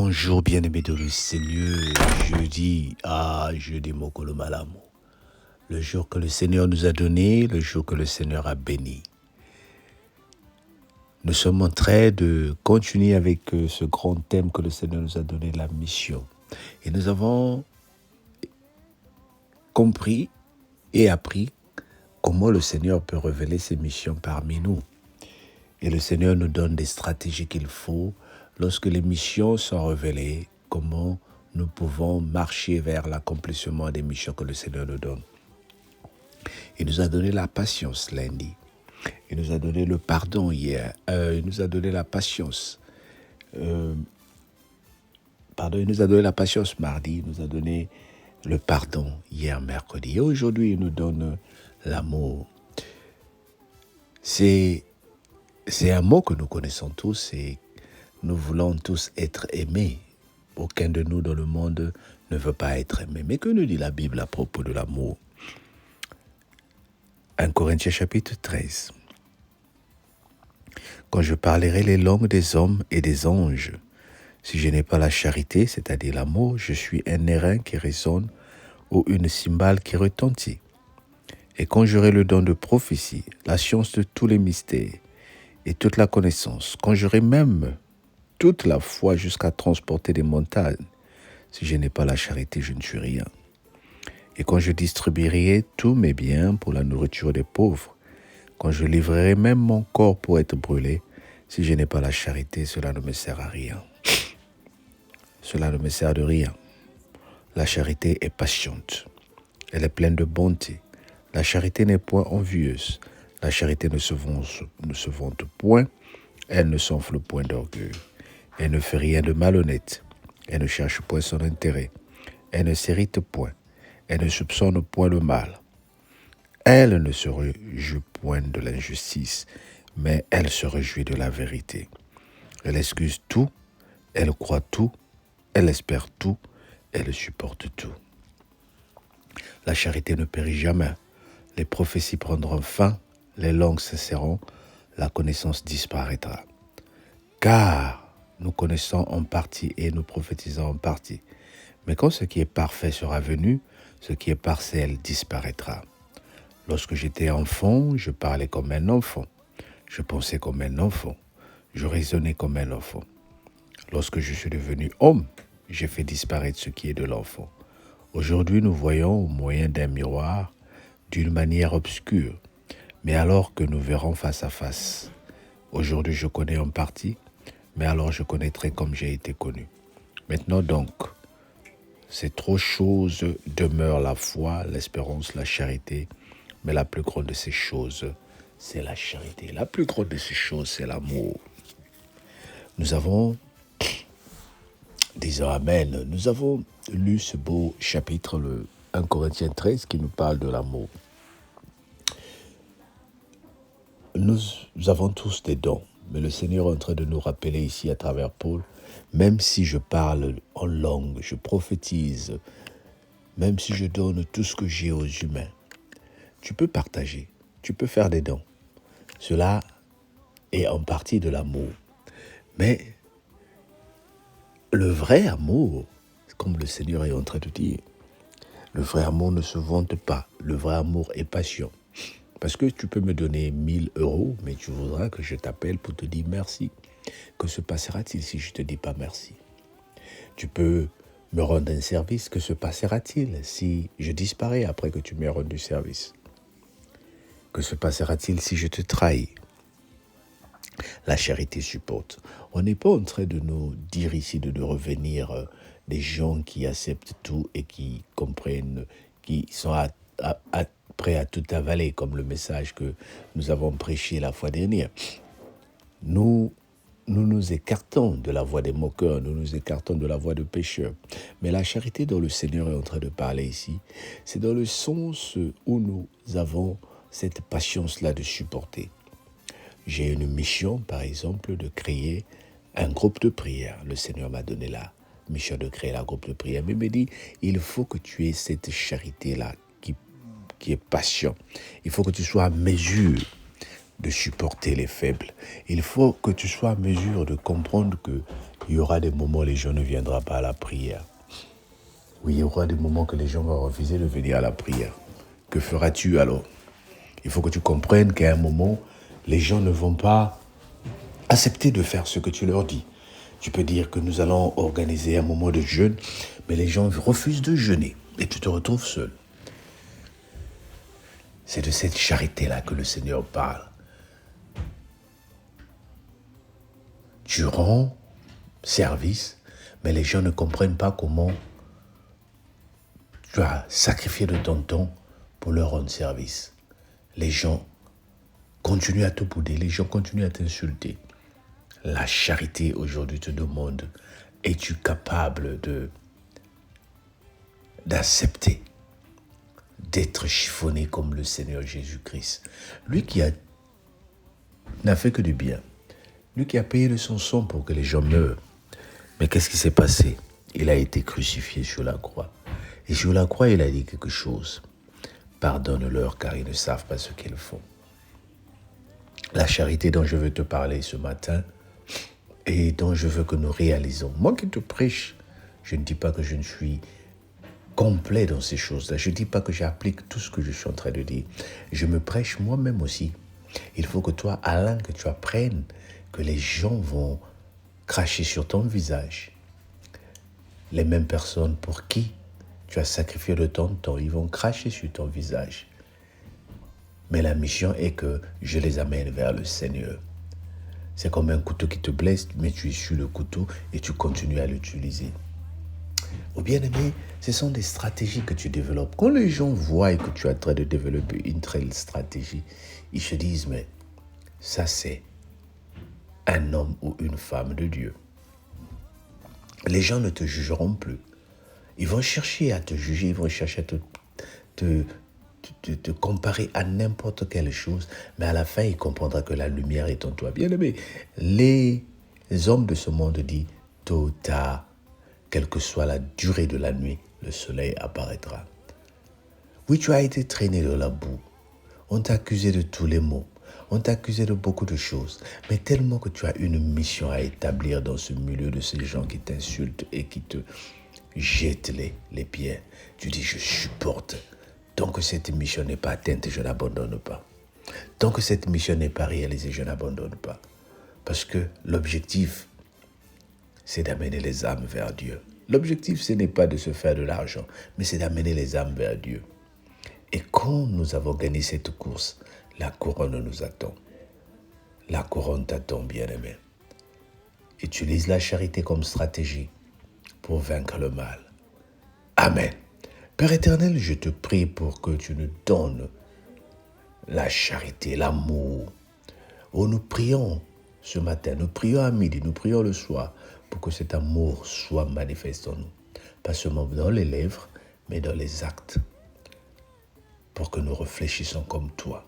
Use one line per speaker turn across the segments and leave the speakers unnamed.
Bonjour bien-aimés de le Seigneur, jeudi Mokolo Malamu. Le jour que le Seigneur nous a donné, le jour que le Seigneur a béni. Nous sommes en train de continuer avec ce grand thème que le Seigneur nous a donné, la mission. Et nous avons compris et appris comment le Seigneur peut révéler ses missions parmi nous. Et le Seigneur nous donne des stratégies qu'il faut lorsque les missions sont révélées, comment nous pouvons marcher vers l'accomplissement des missions que le Seigneur nous donne. Il nous a donné la patience lundi. Il nous a donné le pardon hier. Il nous a donné la patience. Il nous a donné la patience mardi. Il nous a donné le pardon hier mercredi. Et aujourd'hui, il nous donne l'amour. C'est un mot que nous connaissons tous et nous voulons tous être aimés. Aucun de nous dans le monde ne veut pas être aimé. Mais que nous dit la Bible à propos de l'amour? 1 Corinthiens chapitre 13. Quand je parlerai les langues des hommes et des anges, si je n'ai pas la charité, c'est-à-dire l'amour, je suis un airain qui résonne ou une cymbale qui retentit. Et quand j'aurai le don de prophétie, la science de tous les mystères et toute la connaissance, quand j'aurai même toute la foi jusqu'à transporter des montagnes, si je n'ai pas la charité, je ne suis rien. Et quand je distribuerai tous mes biens pour la nourriture des pauvres, quand je livrerai même mon corps pour être brûlé, si je n'ai pas la charité, cela ne me sert à rien. Cela ne me sert de rien. La charité est patiente. Elle est pleine de bonté. La charité n'est point envieuse. La charité ne se vante point. Elle ne s'enfle point d'orgueil. Elle ne fait rien de malhonnête. Elle ne cherche point son intérêt. Elle ne s'irrite point. Elle ne soupçonne point le mal. Elle ne se réjouit point de l'injustice, mais elle se réjouit de la vérité. Elle excuse tout, elle croit tout, elle espère tout, elle supporte tout. La charité ne périt jamais. Les prophéties prendront fin, les langues cesseront, la connaissance disparaîtra. Car nous connaissons en partie et nous prophétisons en partie. Mais quand ce qui est parfait sera venu, ce qui est partiel disparaîtra. Lorsque j'étais enfant, je parlais comme un enfant. Je pensais comme un enfant. Je raisonnais comme un enfant. Lorsque je suis devenu homme, j'ai fait disparaître ce qui est de l'enfant. Aujourd'hui, nous voyons au moyen d'un miroir, d'une manière obscure, mais alors que nous verrons face à face. Aujourd'hui, je connais en partie, mais alors je connaîtrai comme j'ai été connu. Maintenant donc, ces trois choses demeurent la foi, l'espérance, la charité, mais la plus grande de ces choses, c'est la charité. La plus grande de ces choses, c'est l'amour. Nous avons, disons Amen, nous avons lu ce beau chapitre, le 1 Corinthiens 13, qui nous parle de l'amour. Nous avons tous des dons, mais le Seigneur est en train de nous rappeler ici à travers Paul, même si je parle en langue, je prophétise, même si je donne tout ce que j'ai aux humains, tu peux partager, tu peux faire des dons. Cela est en partie de l'amour. Mais le vrai amour, comme le Seigneur est en train de dire, le vrai amour ne se vante pas. Le vrai amour est patient. Parce que tu peux me donner 1000 €, mais tu voudras que je t'appelle pour te dire merci. Que se passera-t-il si je ne te dis pas merci? Tu peux me rendre un service. Que se passera-t-il si je disparais après que tu m'aies rendu service? Que se passera-t-il si je te trahis? La charité supporte. On n'est pas en train de nous dire ici de nous revenir des gens qui acceptent tout et qui comprennent, qui sont prêts à tout avaler, comme le message que nous avons prêché la fois dernière. Nous nous écartons de la voie des moqueurs, nous nous écartons de la voie des pécheurs. Mais la charité dont le Seigneur est en train de parler ici, c'est dans le sens où nous avons cette patience-là de supporter. J'ai une mission, par exemple, de créer un groupe de prière. Le Seigneur m'a donné la mission de créer un groupe de prière. Mais il me dit, il faut que tu aies cette charité-là qui est patient. Il faut que tu sois à mesure de supporter les faibles. Il faut que tu sois à mesure de comprendre que il y aura des moments où les gens ne viendront pas à la prière. Oui, il y aura des moments que les gens vont refuser de venir à la prière. Que feras-tu alors? Il faut que tu comprennes qu'à un moment, les gens ne vont pas accepter de faire ce que tu leur dis. Tu peux dire que nous allons organiser un moment de jeûne, mais les gens refusent de jeûner et tu te retrouves seul. C'est de cette charité-là que le Seigneur parle. Tu rends service, mais les gens ne comprennent pas comment tu as sacrifié de ton temps pour leur rendre service. Les gens continuent à te bouder, les gens continuent à t'insulter. La charité aujourd'hui te demande, es-tu capable d'accepter d'être chiffonné comme le Seigneur Jésus-Christ? Lui qui n'a fait que du bien. Lui qui a payé de son sang pour que les gens meurent. Mais qu'est-ce qui s'est passé? Il a été crucifié sur la croix. Et sur la croix, il a dit quelque chose. Pardonne-leur car ils ne savent pas ce qu'ils font. La charité dont je veux te parler ce matin et dont je veux que nous réalisons. Moi qui te prêche, je ne dis pas que je ne suis complet dans ces choses-là. Je ne dis pas que j'applique tout ce que je suis en train de dire. Je me prêche moi-même aussi. Il faut que toi, Alain, que tu apprennes que les gens vont cracher sur ton visage. Les mêmes personnes pour qui tu as sacrifié de ton temps, ils vont cracher sur ton visage. Mais la mission est que je les amène vers le Seigneur. C'est comme un couteau qui te blesse, mais tu essuies le couteau et tu continues à l'utiliser. Oh bien-aimé, ce sont des stratégies que tu développes. Quand les gens voient que tu es en train de développer une telle stratégie, ils se disent, mais ça c'est un homme ou une femme de Dieu. Les gens ne te jugeront plus. Ils vont chercher à te juger, ils vont chercher à te comparer à n'importe quelle chose, mais à la fin, il comprendra que la lumière est en toi. Bien-aimé, les hommes de ce monde disent, tôt ou tard, quelle que soit la durée de la nuit, le soleil apparaîtra. Oui, tu as été traîné dans la boue. On t'a accusé de tous les maux. On t'a accusé de beaucoup de choses. Mais tellement que tu as une mission à établir dans ce milieu de ces gens qui t'insultent et qui te jettent les pierres. Tu dis, je supporte. Tant que cette mission n'est pas atteinte, je n'abandonne pas. Tant que cette mission n'est pas réalisée, je n'abandonne pas. Parce que l'objectif, c'est d'amener les âmes vers Dieu. L'objectif, ce n'est pas de se faire de l'argent, mais c'est d'amener les âmes vers Dieu. Et quand nous avons gagné cette course, la couronne nous attend. La couronne t'attend, bien-aimé. Utilise la charité comme stratégie pour vaincre le mal. Amen. Père éternel, je te prie pour que tu nous donnes la charité, l'amour. Oh, nous prions ce matin, nous prions à midi, nous prions le soir pour que cet amour soit manifeste en nous. Pas seulement dans les lèvres, mais dans les actes. Pour que nous réfléchissons comme toi.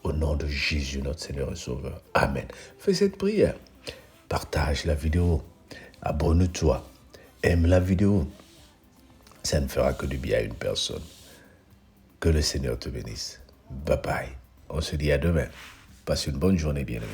Au nom de Jésus, notre Seigneur et Sauveur. Amen. Fais cette prière. Partage la vidéo. Abonne-toi. Aime la vidéo. Ça ne fera que du bien à une personne. Que le Seigneur te bénisse. Bye bye. On se dit à demain. Passe une bonne journée, bien-aimé.